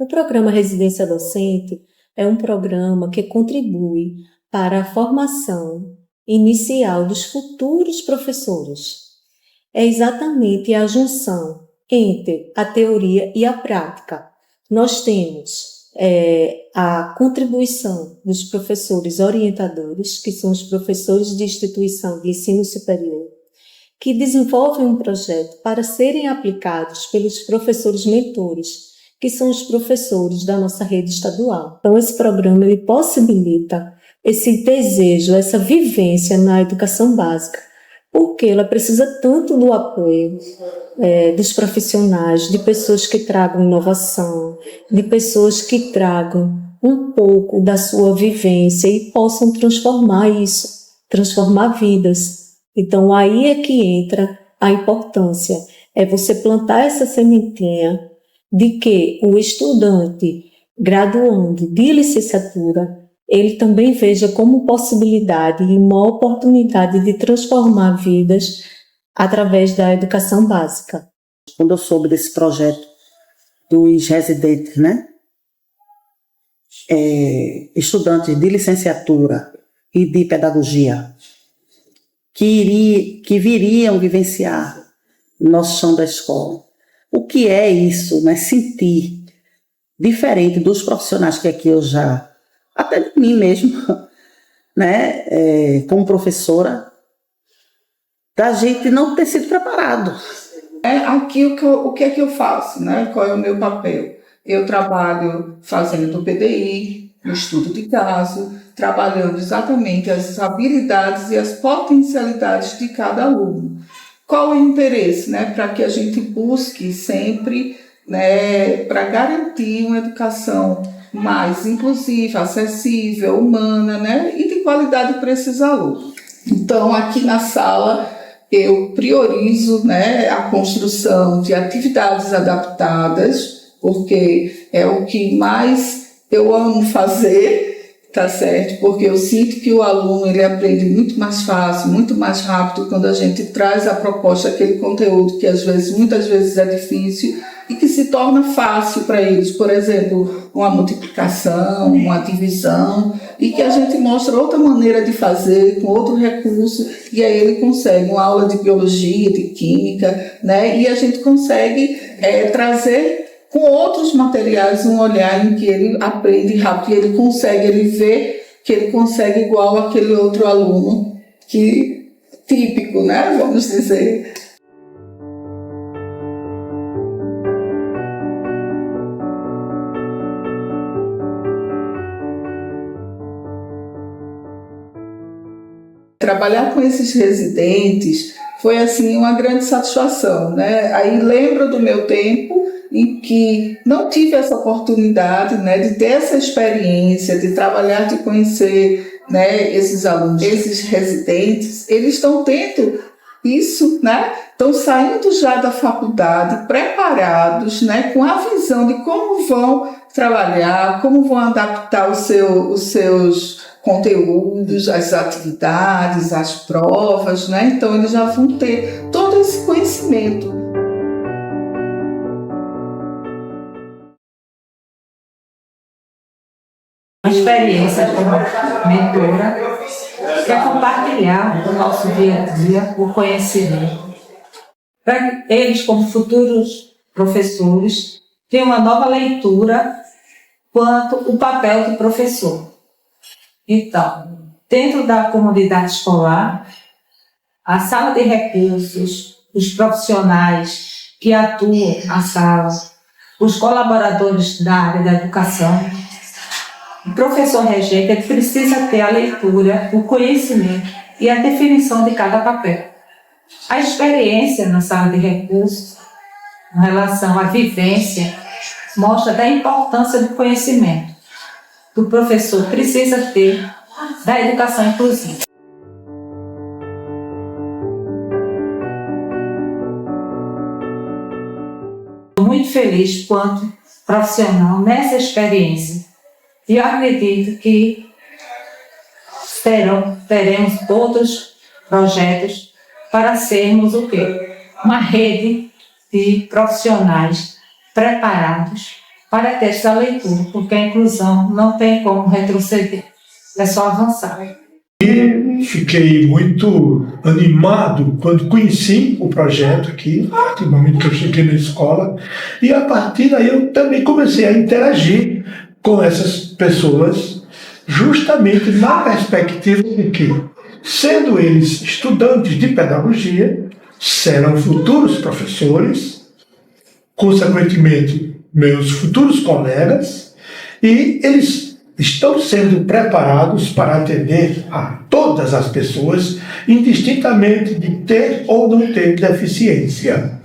O programa Residência Docente é um programa que contribui para a formação inicial dos futuros professores. É exatamente a junção entre a teoria e a prática. Nós temos a contribuição dos professores orientadores, que são os professores de instituição de ensino superior, que desenvolvem um projeto para serem aplicados pelos professores mentores, que são os professores da nossa rede estadual. Então, esse programa ele possibilita esse desejo, essa vivência na educação básica, porque ela precisa tanto do apoio dos profissionais, de pessoas que tragam inovação, de pessoas que tragam um pouco da sua vivência e possam transformar isso, transformar vidas. Então, aí é que entra a importância, é você plantar essa sementinha de que o estudante graduando de licenciatura, ele também veja como possibilidade e uma oportunidade de transformar vidas através da educação básica. Quando eu soube desse projeto dos residentes, estudantes de licenciatura e de pedagogia, que viriam vivenciar nosso chão da escola. O que é isso, sentir diferente dos profissionais que aqui eu já, até de mim mesmo, como professora, da gente não ter sido preparado. Aqui o que é que eu faço, Qual é o meu papel? Eu trabalho fazendo o PDI, o estudo de caso, trabalhando exatamente as habilidades e as potencialidades de cada aluno. Qual é o interesse, para que a gente busque sempre, para garantir uma educação mais inclusiva, acessível, humana, e de qualidade para esses alunos. Então, aqui na sala, eu priorizo a construção de atividades adaptadas, porque é o que mais eu amo fazer, tá certo? Porque eu sinto que o aluno ele aprende muito mais fácil, muito mais rápido quando a gente traz a proposta, aquele conteúdo que muitas vezes é difícil e que se torna fácil para eles. Por exemplo, uma multiplicação, uma divisão, e que a gente mostra outra maneira de fazer, com outro recurso, e aí ele consegue uma aula de biologia, de química, e a gente consegue trazer com outros materiais um olhar em que ele aprende rápido, e ele vê que ele consegue igual aquele outro aluno típico, vamos dizer. Trabalhar com esses residentes foi uma grande satisfação, Aí lembro do meu tempo em que não tive essa oportunidade, de ter essa experiência, de trabalhar, de conhecer, esses alunos, esses residentes. Eles estão tendo isso, Estão saindo já da faculdade preparados, com a visão de como vão trabalhar, como vão adaptar os seus conteúdos, as atividades, as provas, Então eles já vão ter todo esse conhecimento. A experiência como mentora é compartilhar o nosso dia a dia, o conhecimento, para que eles, como futuros professores, tenham uma nova leitura quanto o papel do professor. Então, dentro da comunidade escolar, a sala de recursos, os profissionais que atuam na sala, os colaboradores da área da educação, o professor regente ele precisa ter a leitura, o conhecimento e a definição de cada papel. A experiência na sala de recursos, em relação à vivência, mostra da importância do conhecimento que o professor precisa ter da educação inclusiva. Estou muito feliz quanto profissional nessa experiência e acredito que teremos outros projetos para sermos uma rede de profissionais preparados para testes da leitura, porque a inclusão não tem como retroceder, é só avançar. Fiquei muito animado quando conheci o projeto aqui, a partir do momento que eu cheguei na escola, e a partir daí eu também comecei a interagir com essas pessoas, justamente na perspectiva de que, sendo eles estudantes de pedagogia, serão futuros professores, consequentemente meus futuros colegas, e eles estão sendo preparados para atender a todas as pessoas, indistintamente de ter ou não ter deficiência.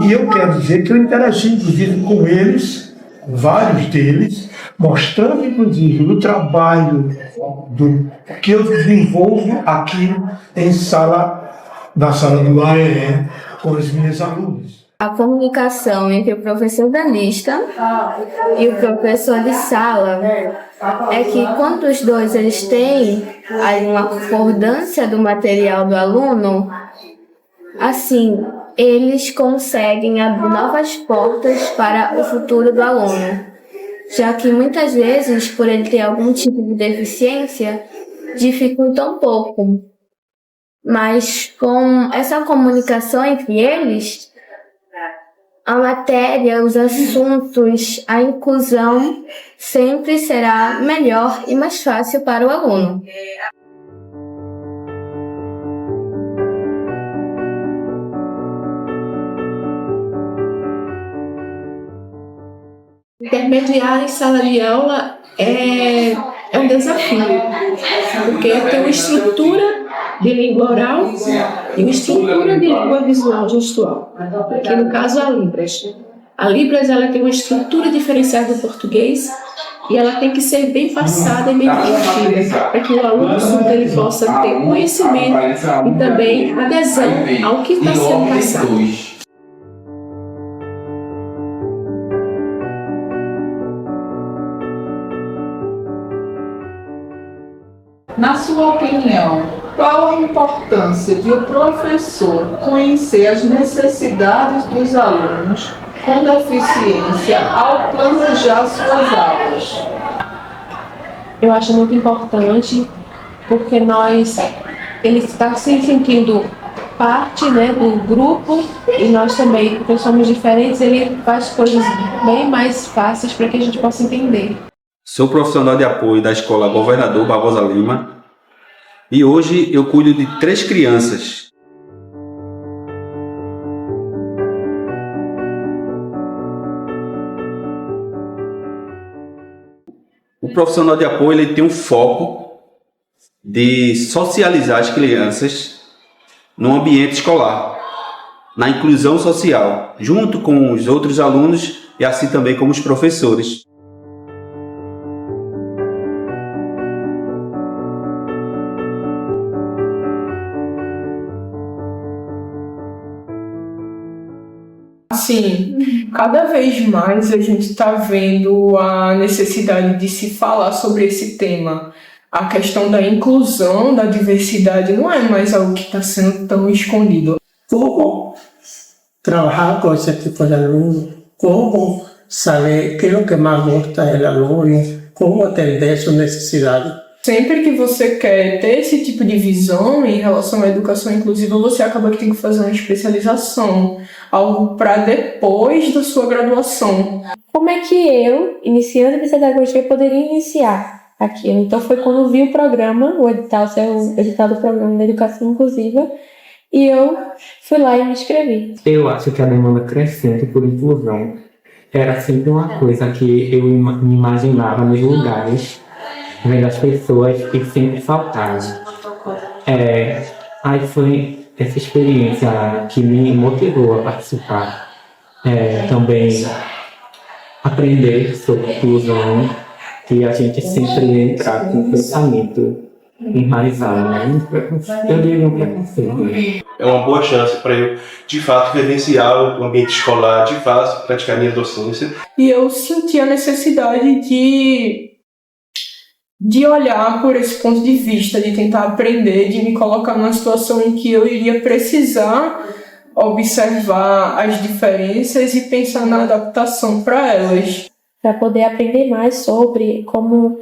E eu quero dizer que eu interagi, inclusive, com eles, vários deles, mostrando, inclusive, o trabalho que eu desenvolvo aqui na sala do AEE, com as minhas alunas. A comunicação entre o professor da lista e o professor de sala é que quando os dois eles têm aí uma concordância do material do aluno, assim, eles conseguem abrir novas portas para o futuro do aluno, já que muitas vezes, por ele ter algum tipo de deficiência, dificulta um pouco. Mas com essa comunicação entre eles, a matéria, os assuntos, a inclusão sempre será melhor e mais fácil para o aluno. Intermediar em sala de aula é um desafio, porque tem uma estrutura de língua oral e uma estrutura de língua visual gestual, que no caso é a Libras. A Libras ela tem uma estrutura diferenciada do português e ela tem que ser bem passada e bem divertida, para que o aluno surdo ele possa ter conhecimento e também adesão ao que está sendo passado. Na sua opinião, qual a importância de o professor conhecer as necessidades dos alunos com deficiência ao planejar suas aulas? Eu acho muito importante, porque ele está se sentindo parte, né, do grupo, e nós também, porque somos diferentes, ele faz coisas bem mais fáceis para que a gente possa entender. Sou profissional de apoio da Escola Governador Barbosa Lima e hoje eu cuido de 3 crianças. O profissional de apoio ele tem um foco de socializar as crianças no ambiente escolar, na inclusão social, junto com os outros alunos e assim também como os professores. Sim, cada vez mais a gente está vendo a necessidade de se falar sobre esse tema. A questão da inclusão, da diversidade, não é mais algo que está sendo tão escondido. Como trabalhar com esse tipo de aluno, como saber o que é o que mais gosta do aluno, como atender suas necessidades. Sempre que você quer ter esse tipo de visão em relação à educação inclusiva, você acaba que tem que fazer uma especialização, algo para depois da sua graduação. Como é que eu, iniciando de pedagogia, poderia iniciar aquilo? Então foi quando eu vi o programa, o edital do programa da educação inclusiva, e eu fui lá e me inscrevi. Eu acho que a demanda crescente por inclusão era sempre uma coisa que eu me imaginava nos lugares, vendo as pessoas que sempre faltavam. Aí foi essa experiência que me motivou a participar. Também aprender sobre inclusão, que a gente sempre entra com um pensamento enraizado, né? Eu diria um preconceito. É uma boa chance para eu, de fato, vivenciar o ambiente escolar, de fato, praticar minha docência. E eu senti a necessidade de de olhar por esse ponto de vista, de tentar aprender, de me colocar numa situação em que eu iria precisar observar as diferenças e pensar na adaptação para elas. Para poder aprender mais sobre como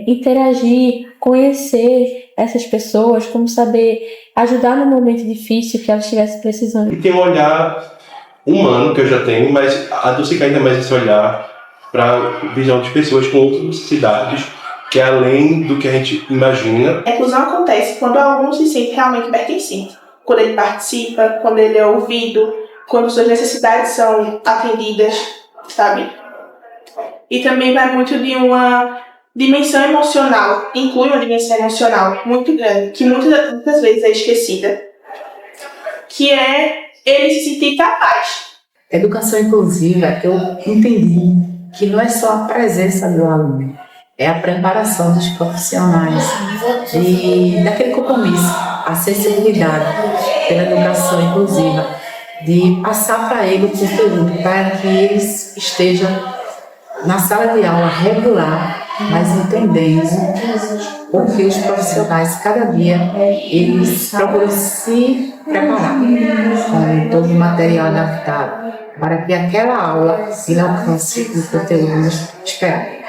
interagir, conhecer essas pessoas, como saber ajudar no momento difícil que elas estivessem precisando. E tem um olhar humano que eu já tenho, mas adocicar ainda mais esse olhar para a visão de pessoas com outras necessidades, que é além do que a gente imagina. A inclusão acontece quando o aluno se sente realmente pertencente, quando ele participa, quando ele é ouvido, quando suas necessidades são atendidas, sabe? E também vai muito de uma dimensão emocional, inclui uma dimensão emocional muito grande, que muitas vezes é esquecida, que é ele se sentir capaz. Educação inclusiva, eu entendi que não é só a presença do aluno, é a preparação dos profissionais e daquele compromisso, a sensibilidade pela educação inclusiva, de passar para ele o conteúdo, para que eles estejam na sala de aula regular, mas entendendo porque os profissionais, cada dia, eles procuram se preparar com todo o material adaptado para que aquela aula ele alcance o conteúdo esperado.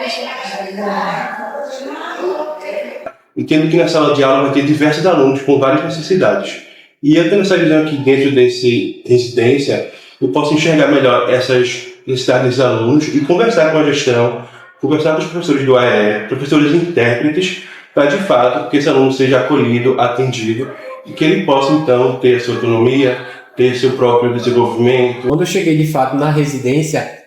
Entendo que na sala de aula vai ter diversos alunos com várias necessidades. E eu tenho essa visão que dentro desse residência eu posso enxergar melhor essas necessidades desses alunos e conversar com a gestão, conversar com os professores do AE, professores intérpretes, para de fato que esse aluno seja acolhido, atendido e que ele possa então ter a sua autonomia, ter seu próprio desenvolvimento. Quando eu cheguei de fato na residência,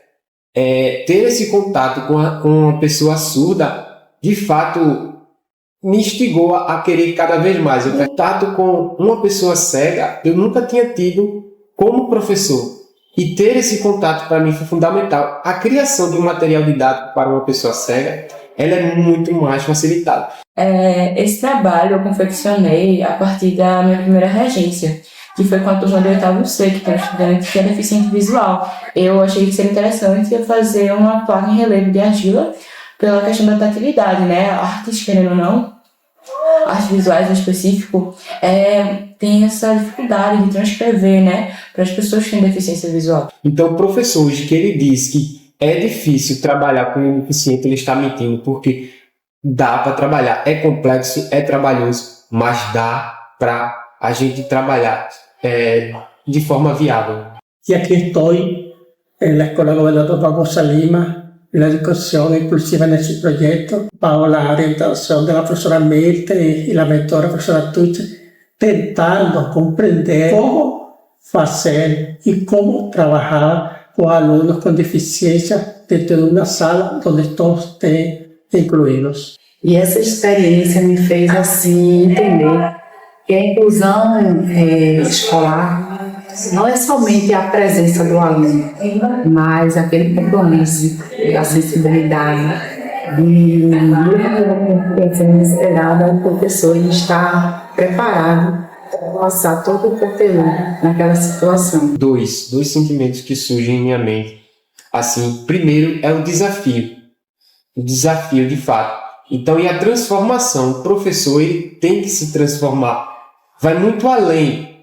ter esse contato com uma pessoa surda, de fato me instigou a querer cada vez mais. O contato com uma pessoa cega eu nunca tinha tido como professor. E ter esse contato para mim foi fundamental. A criação de um material didático para uma pessoa cega, ela é muito mais facilitada. Esse trabalho eu confeccionei a partir da minha primeira regência, que foi com a turma do 8º C, que tem um estudante que é deficiente visual. Eu achei que seria interessante eu fazer uma placa em relevo de argila pela questão da tatilidade, né? Artes, querendo ou não, artes visuais em específico, tem essa dificuldade de transcrever, né, para as pessoas que têm deficiência visual. Então, o professor, hoje que ele diz que é difícil trabalhar com um deficiente, ele está mentindo, porque dá para trabalhar. É complexo, é trabalhoso, mas dá para a gente trabalhar de forma viável. Y aquí estoy en la Escuela Gobernador Barbosa Lima, en la discusión inclusiva en ese proyecto, bajo la orientación de la profesora Mirte y la mentora profesora Tuche, tentando comprender cómo hacer y cómo trabajar con alumnos con deficiencia dentro de una sala donde todos estén incluídos. E essa experiência me fez assim entender que a inclusão escolar não é somente a presença do aluno, mas aquele compromisso, a sensibilidade de ser esperada do professor e estar preparado para passar todo o conteúdo naquela situação. Dois sentimentos que surgem em minha mente. Assim, primeiro é o desafio de fato. Então, e a transformação, o professor ele tem que se transformar. Vai muito além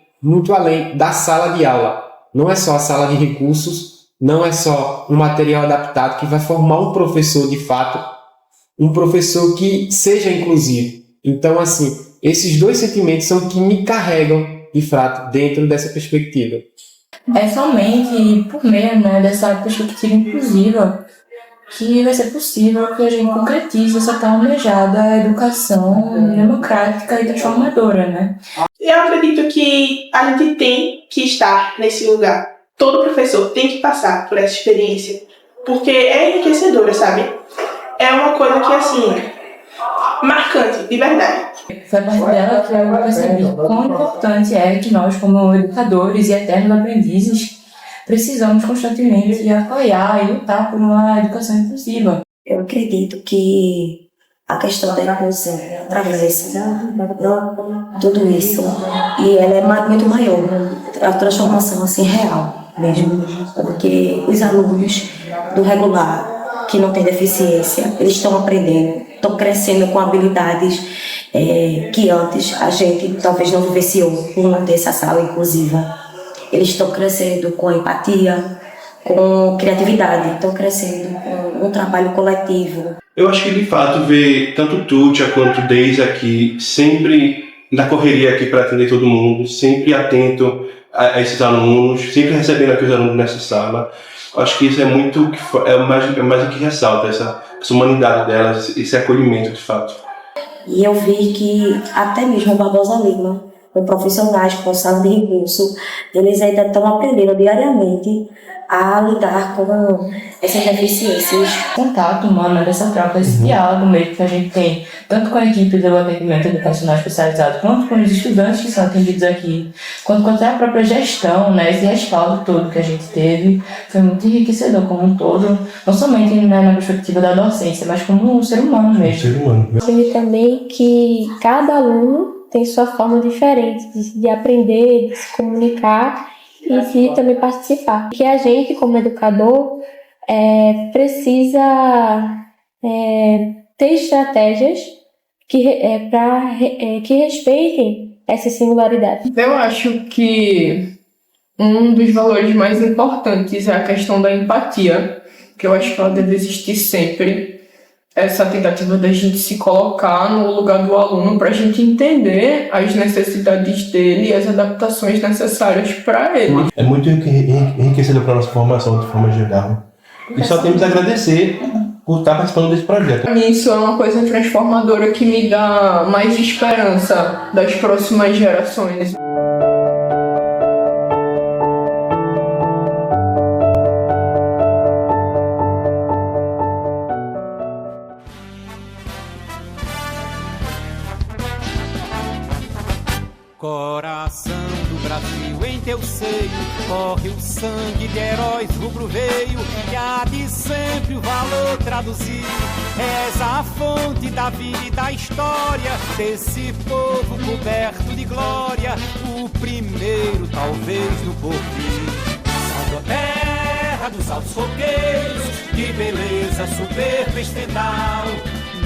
da sala de aula. Não é só a sala de recursos, não é só um material adaptado que vai formar um professor de fato, um professor que seja inclusivo. Então, assim, esses dois sentimentos são que me carregam de fato dentro dessa perspectiva. É somente por meio, né, dessa perspectiva inclusiva que vai ser possível que a gente concretize essa tão almejada educação democrática e transformadora, né? Eu acredito que a gente tem que estar nesse lugar. Todo professor tem que passar por essa experiência, porque é enriquecedora, sabe? É uma coisa que, assim, marcante, de verdade. Foi a partir dela que eu percebi quão importante é que nós, como educadores e eternos aprendizes, precisamos constantemente apoiar e lutar por uma educação inclusiva. Eu acredito que a questão da inclusão atravessa tudo isso e ela é muito maior, a transformação assim real mesmo, porque os alunos do regular que não têm deficiência, eles estão aprendendo, estão crescendo com habilidades que antes a gente talvez não vivenciou por não ter essa sala inclusiva. Eles estão crescendo com empatia, com criatividade, estão crescendo com um trabalho coletivo. Eu acho que de fato ver tanto Tútia quanto Deise aqui sempre na correria aqui para atender todo mundo, sempre atento a esses alunos, sempre recebendo aqui os alunos nessa sala. Eu acho que isso é mais o que ressalta essa humanidade delas, esse acolhimento de fato. E eu vi que até mesmo o Barbosa Lima, os profissionais com sala de recurso, eles ainda estão aprendendo diariamente a lidar com essas deficiências. Contato humano, dessa troca, esse diálogo mesmo que a gente tem, tanto com a equipe do atendimento educacional especializado, quanto com os estudantes que são atendidos aqui, quanto com a própria gestão, né, esse respaldo todo que a gente teve, foi muito enriquecedor como um todo, não somente, né, na perspectiva da docência, mas como um ser humano mesmo. E também que cada aluno tem sua forma diferente de aprender, de se comunicar e de também participar. Que a gente, como educador, precisa ter estratégias que respeitem essa singularidade. Eu acho que um dos valores mais importantes é a questão da empatia, que eu acho que ela deve existir sempre. Essa tentativa da gente se colocar no lugar do aluno para a gente entender as necessidades dele e as adaptações necessárias para ele. É muito enriquecedor para a nossa formação de forma geral. E só temos a agradecer por estar participando desse projeto. Para mim isso é uma coisa transformadora que me dá mais esperança das próximas gerações. Coração do Brasil, em teu seio corre o sangue de heróis rubro-veio, que há de sempre o valor traduzir. És a fonte da vida e da história desse povo coberto de glória, o primeiro talvez no porvir. Salve a terra dos altos roqueiros, de beleza soberba estendal,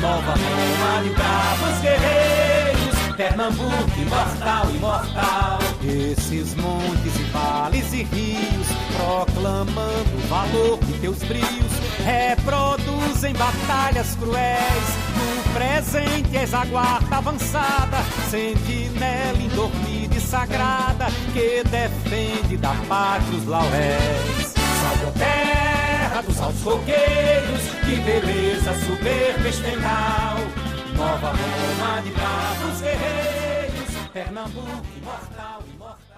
nova Roma de bravos guerreiros, Pernambuco imortal, imortal. Esses montes e vales e rios, proclamando o valor de teus brios, reproduzem batalhas cruéis. No presente és a guarda avançada, sentinela indormida e sagrada, que defende da pátria os lauréis. Salve a terra dos altos roqueiros, de beleza soberba estendal, nova Roma de bravos guerreiros, Pernambuco imortal, imortal.